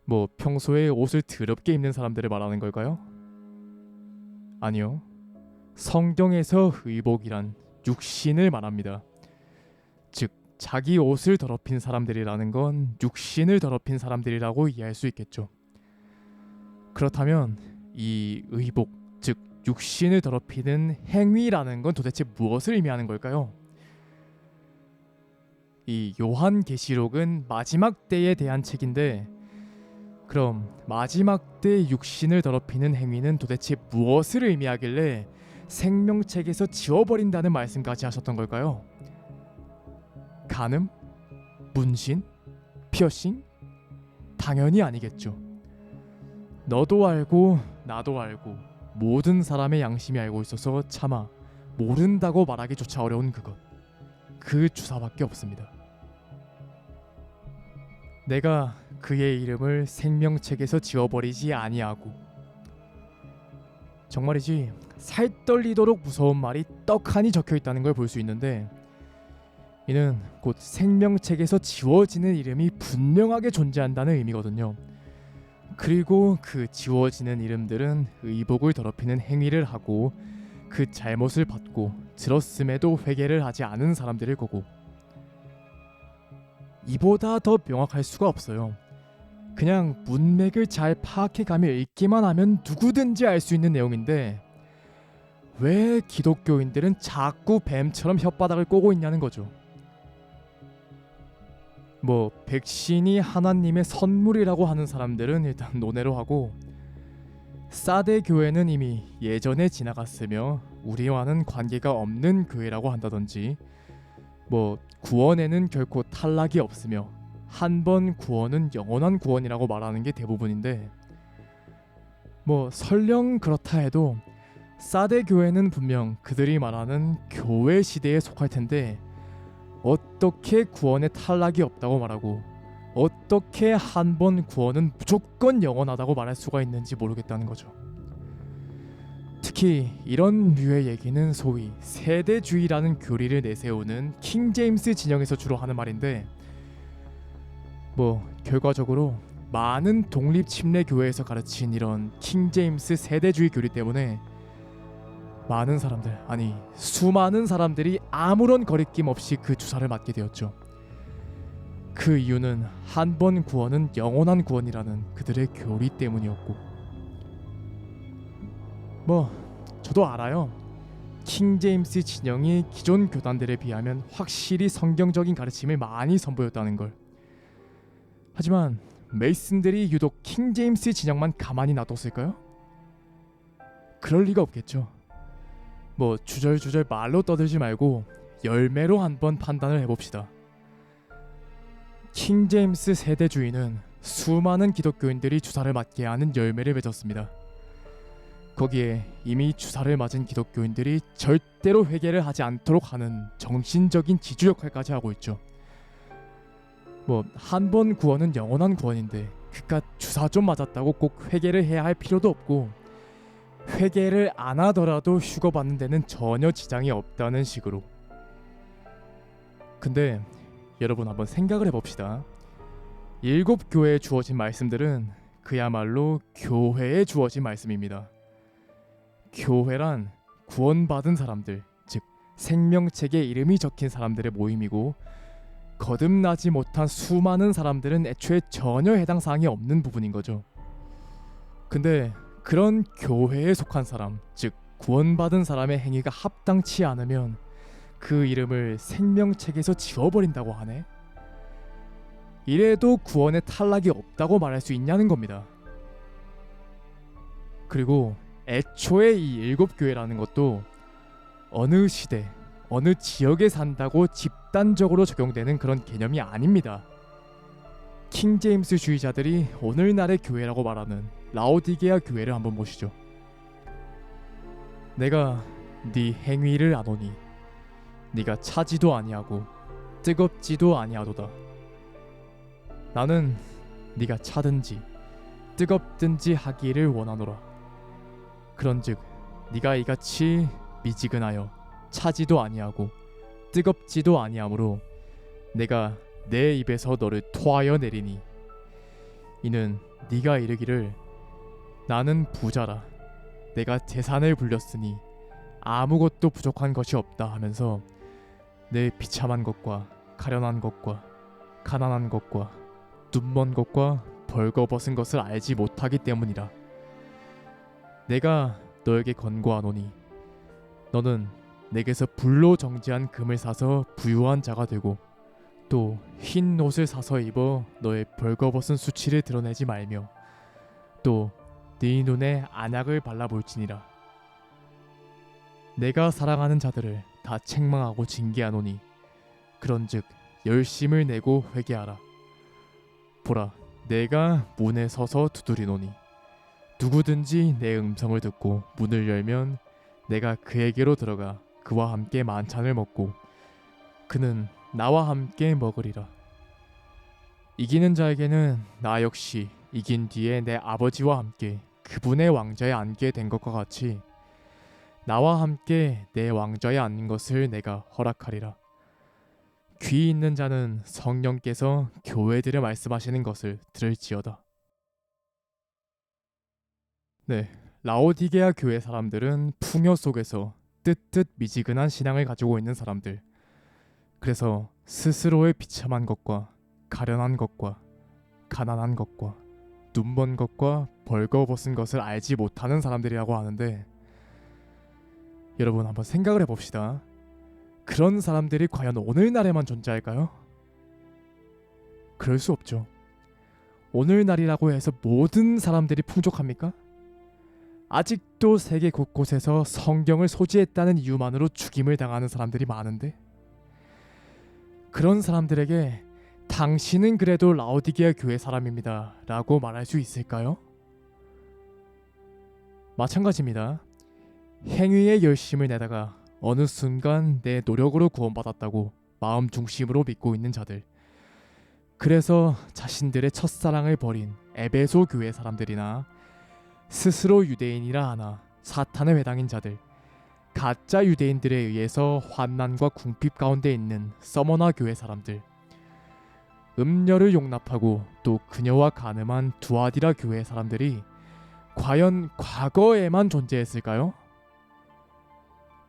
뭐 평소에 옷을 더럽게 입는 사람들을 말하는 걸까요? 아니요. 성경에서 의복이란 육신을 말합니다. 즉 자기 옷을 더럽힌 사람들이라는 건 육신을 더럽힌 사람들이라고 이해할 수 있겠죠. 그렇다면 이 의복, 즉 육신을 더럽히는 행위라는 건 도대체 무엇을 의미하는 걸까요? 이 요한계시록은 마지막 때에 대한 책인데, 그럼 마지막 때 육신을 더럽히는 행위는 도대체 무엇을 의미하길래 생명책에서 지워버린다는 말씀까지 하셨던 걸까요? 간음? 문신? 피어싱? 당연히 아니겠죠. 너도 알고 나도 알고 모든 사람의 양심이 알고 있어서 차마 모른다고 말하기조차 어려운 그것, 그 주사밖에 없습니다. 내가 그의 이름을 생명책에서 지워버리지 아니하고, 정말이지 살떨리도록 무서운 말이 떡하니 적혀있다는 걸 볼 수 있는데, 이는 곧 생명책에서 지워지는 이름이 분명하게 존재한다는 의미거든요. 그리고 그 지워지는 이름들은 의복을 더럽히는 행위를 하고 그 잘못을 받고 들었음에도 회개를 하지 않은 사람들일 거고, 이보다 더 명확할 수가 없어요. 그냥 문맥을 잘 파악해가며 읽기만 하면 누구든지 알 수 있는 내용인데 왜 기독교인들은 자꾸 뱀처럼 혓바닥을 꼬고 있냐는 거죠. 뭐 백신이 하나님의 선물이라고 하는 사람들은 일단 논외로 하고, 사대 교회는 이미 예전에 지나갔으며 우리와는 관계가 없는 교회라고 한다든지, 뭐 구원에는 결코 탈락이 없으며 한 번 구원은 영원한 구원이라고 말하는 게 대부분인데, 뭐 설령 그렇다 해도 사대 교회는 분명 그들이 말하는 교회 시대에 속할 텐데 어떻게 구원에 탈락이 없다고 말하고 어떻게 한 번 구원은 무조건 영원하다고 말할 수가 있는지 모르겠다는 거죠. 특히 이런 류의 얘기는 소위 세대주의라는 교리를 내세우는 킹 제임스 진영에서 주로 하는 말인데, 뭐 결과적으로 많은 독립 침례 교회에서 가르친 이런 킹 제임스 세대주의 교리 때문에 많은 사람들, 아니 수많은 사람들이 아무런 거리낌 없이 그 주사를 맞게 되었죠. 그 이유는 한 번 구원은 영원한 구원이라는 그들의 교리 때문이었고, 뭐 저도 알아요. 킹 제임스 진영이 기존 교단들에 비하면 확실히 성경적인 가르침을 많이 선보였다는 걸. 하지만 메이슨들이 유독 킹 제임스 진영만 가만히 놔뒀을까요? 그럴 리가 없겠죠. 뭐 주절주절 말로 떠들지 말고 열매로 한번 판단을 해봅시다. 킹 제임스 세대주의는 수많은 기독교인들이 주사를 맞게 하는 열매를 맺었습니다. 거기에 이미 주사를 맞은 기독교인들이 절대로 회개를 하지 않도록 하는 정신적인 지주 역할까지 하고 있죠. 뭐 한 번 구원은 영원한 구원인데 그깟 주사 좀 맞았다고 꼭 회개를 해야 할 필요도 없고, 회개를 안 하더라도 휴거 받는 데는 전혀 지장이 없다는 식으로. 근데 여러분 한번 생각을 해봅시다. 7교회에 주어진 말씀들은 그야말로 교회에 주어진 말씀입니다. 교회란 구원받은 사람들, 즉 생명책에 이름이 적힌 사람들의 모임이고, 거듭나지 못한 수많은 사람들은 애초에 전혀 해당 사항이 없는 부분인 거죠. 근데 그런 교회에 속한 사람, 즉 구원받은 사람의 행위가 합당치 않으면 그 이름을 생명책에서 지워버린다고 하네? 이래도 구원에 탈락이 없다고 말할 수 있냐는 겁니다. 그리고 애초에 이 7교회라는 것도 어느 시대, 어느 지역에 산다고 집단적으로 적용되는 그런 개념이 아닙니다. 킹 제임스 주의자들이 오늘날의 교회라고 말하는 라오디게아 교회를 한번 보시죠. 내가 네 행위를 아노니 네가 차지도 아니하고 뜨겁지도 아니하도다. 나는 네가 차든지 뜨겁든지 하기를 원하노라. 그런즉 네가 이같이 미지근하여 차지도 아니하고 뜨겁지도 아니하므로 내가 내 입에서 너를 토하여 내리니, 이는 네가 이르기를 나는 부자라 내가 재산을 불렸으니 아무것도 부족한 것이 없다 하면서 내 비참한 것과 가련한 것과 가난한 것과 눈먼 것과 벌거벗은 것을 알지 못하기 때문이라. 내가 너에게 권고하노니 너는 내게서 불로 정지한 금을 사서 부유한 자가 되고 또 흰 옷을 사서 입어 너의 벌거벗은 수치를 드러내지 말며 또 네 눈에 안약을 발라볼지니라. 내가 사랑하는 자들을 다 책망하고 징계하노니 그런즉 열심을 내고 회개하라. 보라, 내가 문에 서서 두드리노니 누구든지 내 음성을 듣고 문을 열면 내가 그에게로 들어가 그와 함께 만찬을 먹고 그는 나와 함께 먹으리라. 이기는 자에게는 나 역시 이긴 뒤에 내 아버지와 함께 그분의 왕좌에 앉게 된 것과 같이 나와 함께 내 왕좌에 앉는 것을 내가 허락하리라. 귀 있는 자는 성령께서 교회들에 말씀하시는 것을 들을지어다. 네, 라오디게아 교회 사람들은 풍요 속에서 뜨뜻 미지근한 신앙을 가지고 있는 사람들. 그래서 스스로의 비참한 것과 가련한 것과 가난한 것과 눈먼 것과 벌거벗은 것을 알지 못하는 사람들이라고 하는데, 여러분 한번 생각을 해봅시다. 그런 사람들이 과연 오늘날에만 존재할까요? 그럴 수 없죠. 오늘날이라고 해서 모든 사람들이 풍족합니까? 아직도 세계 곳곳에서 성경을 소지했다는 이유만으로 죽임을 당하는 사람들이 많은데, 그런 사람들에게 당신은 그래도 라오디게아 교회 사람입니다 라고 말할 수 있을까요? 마찬가지입니다. 행위에 열심을 내다가 어느 순간 내 노력으로 구원받았다고 마음 중심으로 믿고 있는 자들, 그래서 자신들의 첫사랑을 버린 에베소 교회 사람들이나 스스로 유대인이라 하나 사탄의 회당인 자들, 가짜 유대인들에 의해서 환난과 궁핍 가운데 있는 서머나 교회 사람들, 음녀를 용납하고 또 그녀와 간음한 두아디라 교회 사람들이 과연 과거에만 존재했을까요?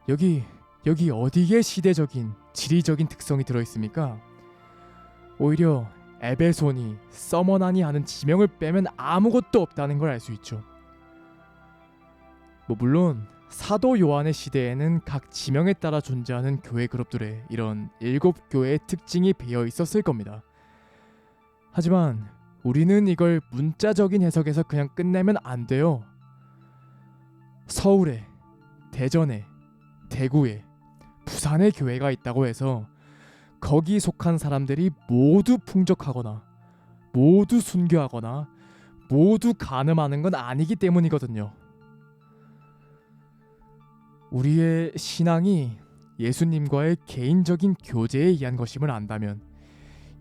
여기 어디에 시대적인 지리적인 특성이 들어있습니까? 오히려 에베소니, 서머나니 하는 지명을 빼면 아무것도 없다는 걸 알 수 있죠. 물론 사도 요한의 시대에는 각 지명에 따라 존재하는 교회 그룹들의 이런 7교회의 특징이 배어 있었을 겁니다. 하지만 우리는 이걸 문자적인 해석에서 그냥 끝내면 안 돼요. 서울에, 대전에, 대구에, 부산에 교회가 있다고 해서 거기 속한 사람들이 모두 풍족하거나 모두 순교하거나 모두 간음하는 건 아니기 때문이거든요. 우리의 신앙이 예수님과의 개인적인 교제에 의한 것임을 안다면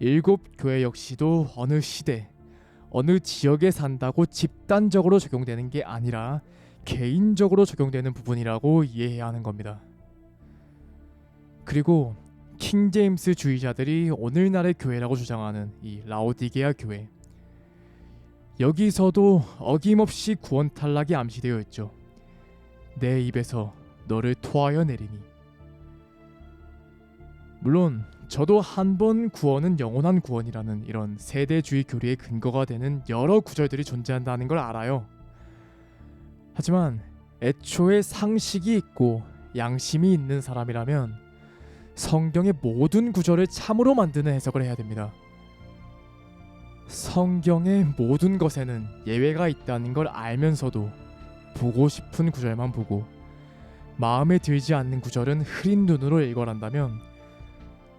7교회 역시도 어느 시대, 어느 지역에 산다고 집단적으로 적용되는 게 아니라 개인적으로 적용되는 부분이라고 이해해야 하는 겁니다. 그리고 킹제임스 주의자들이 오늘날의 교회라고 주장하는 이 라오디게아 교회, 여기서도 어김없이 구원 탈락이 암시되어 있죠. 내 입에서 너를 토하여 내리니. 물론 저도 한 번 구원은 영원한 구원이라는 이런 세대주의 교리의 근거가 되는 여러 구절들이 존재한다는 걸 알아요. 하지만 애초에 상식이 있고 양심이 있는 사람이라면 성경의 모든 구절을 참으로 만드는 해석을 해야 됩니다. 성경의 모든 것에는 예외가 있다는 걸 알면서도 보고 싶은 구절만 보고 마음에 들지 않는 구절은 흐린 눈으로 읽어란다면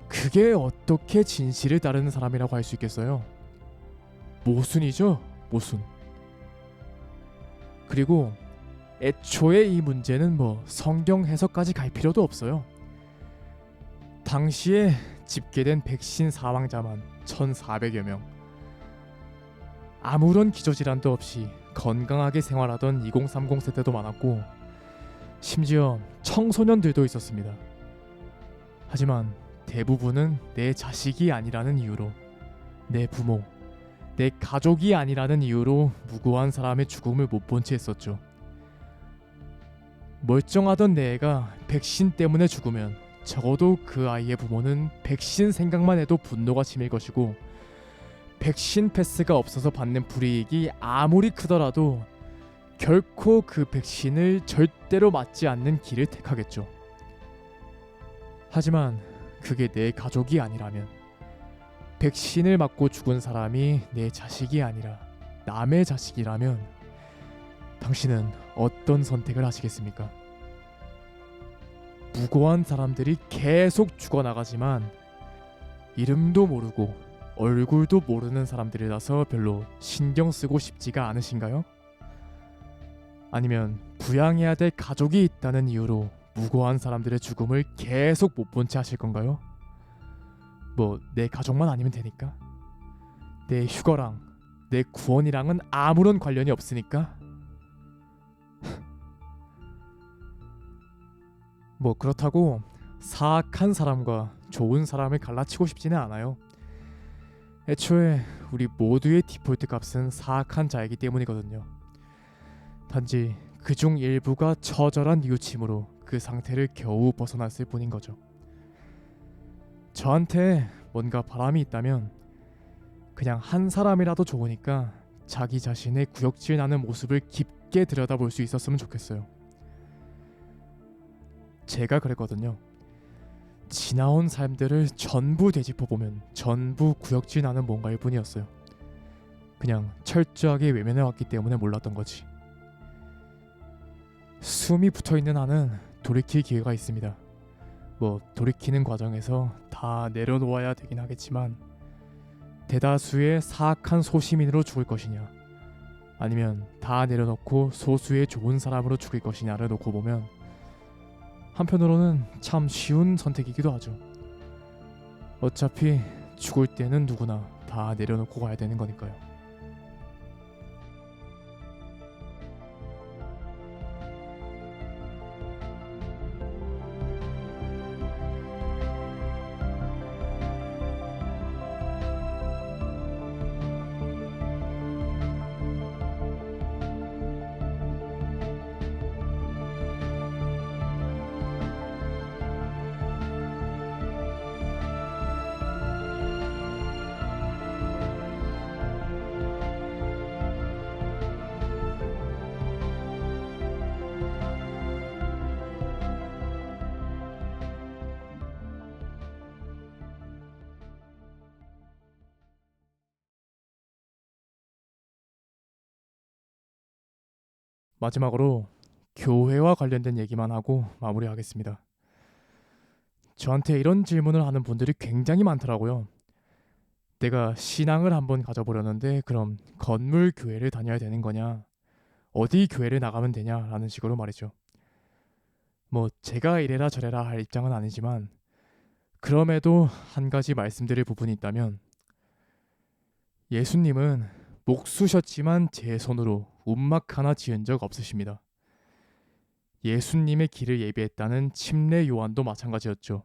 그게 어떻게 진실을 따르는 사람이라고 할 수 있겠어요? 모순이죠, 모순. 그리고 애초에 이 문제는 성경 해석까지 갈 필요도 없어요. 당시에 집계된 백신 사망자만 1,400여 명. 아무런 기저질환도 없이 건강하게 생활하던 2030 세대도 많았고 심지어 청소년들도 있었습니다. 하지만 대부분은 내 자식이 아니라는 이유로, 내 부모, 내 가족이 아니라는 이유로 무고한 사람의 죽음을 못 본 채 했었죠. 멀쩡하던 내 애가 백신 때문에 죽으면 적어도 그 아이의 부모는 백신 생각만 해도 분노가 치밀 것이고, 백신 패스가 없어서 받는 불이익이 아무리 크더라도 결코 그 백신을 절대로 맞지 않는 길을 택하겠죠. 하지만 그게 내 가족이 아니라면, 백신을 맞고 죽은 사람이 내 자식이 아니라 남의 자식이라면 당신은 어떤 선택을 하시겠습니까? 무고한 사람들이 계속 죽어나가지만 이름도 모르고 얼굴도 모르는 사람들이라서 별로 신경 쓰고 싶지가 않으신가요? 아니면 부양해야 될 가족이 있다는 이유로 무고한 사람들의 죽음을 계속 못 본 채 하실 건가요? 뭐 내 가족만 아니면 되니까, 내 휴거랑 내 구원이랑은 아무런 관련이 없으니까. 뭐 그렇다고 사악한 사람과 좋은 사람을 갈라치고 싶지는 않아요. 애초에 우리 모두의 디폴트 값은 사악한 자이기 때문이거든요. 단지 그중 일부가 처절한 뉘우침으로 그 상태를 겨우 벗어났을 뿐인 거죠. 저한테 뭔가 바람이 있다면 그냥 한 사람이라도 좋으니까 자기 자신의 구역질 나는 모습을 깊게 들여다볼 수 있었으면 좋겠어요. 제가 그랬거든요. 지나온 삶들을 전부 되짚어보면 전부 구역질 나는 뭔가일 뿐이었어요. 그냥 철저하게 외면해왔기 때문에 몰랐던 거지. 숨이 붙어있는 한은 돌이킬 기회가 있습니다. 뭐 돌이키는 과정에서 다 내려놓아야 되긴 하겠지만, 대다수의 사악한 소시민으로 죽을 것이냐, 아니면 다 내려놓고 소수의 좋은 사람으로 죽을 것이냐를 놓고 보면 한편으로는 참 쉬운 선택이기도 하죠. 어차피 죽을 때는 누구나 다 내려놓고 가야 되는 거니까요. 마지막으로 교회와 관련된 얘기만 하고 마무리하겠습니다. 저한테 이런 질문을 하는 분들이 굉장히 많더라고요. 내가 신앙을 한번 가져보려는데 그럼 건물 교회를 다녀야 되는 거냐, 어디 교회를 나가면 되냐라는 식으로 말이죠. 뭐 제가 이래라 저래라 할 입장은 아니지만, 그럼에도 한 가지 말씀드릴 부분이 있다면, 예수님은 목수셨지만 제 손으로 움막 하나 지은 적 없으십니다. 예수님의 길을 예비했다는 침례 요한도 마찬가지였죠.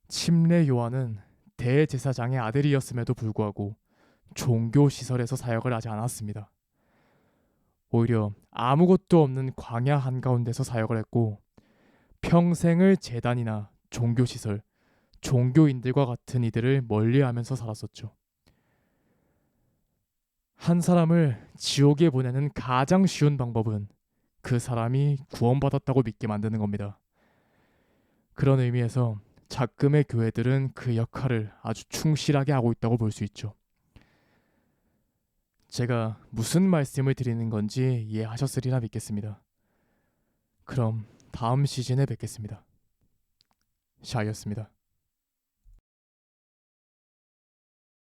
침례 요한은 대제사장의 아들이었음에도 불구하고 종교시설에서 사역을 하지 않았습니다. 오히려 아무것도 없는 광야 한가운데서 사역을 했고, 평생을 제단이나 종교시설, 종교인들과 같은 이들을 멀리하면서 살았었죠. 한 사람을 지옥에 보내는 가장 쉬운 방법은 그 사람이 구원받았다고 믿게 만드는 겁니다. 그런 의미에서 작금의 교회들은 그 역할을 아주 충실하게 하고 있다고 볼 수 있죠. 제가 무슨 말씀을 드리는 건지 이해하셨으리라 믿겠습니다. 그럼 다음 시즌에 뵙겠습니다. 샤이였습니다.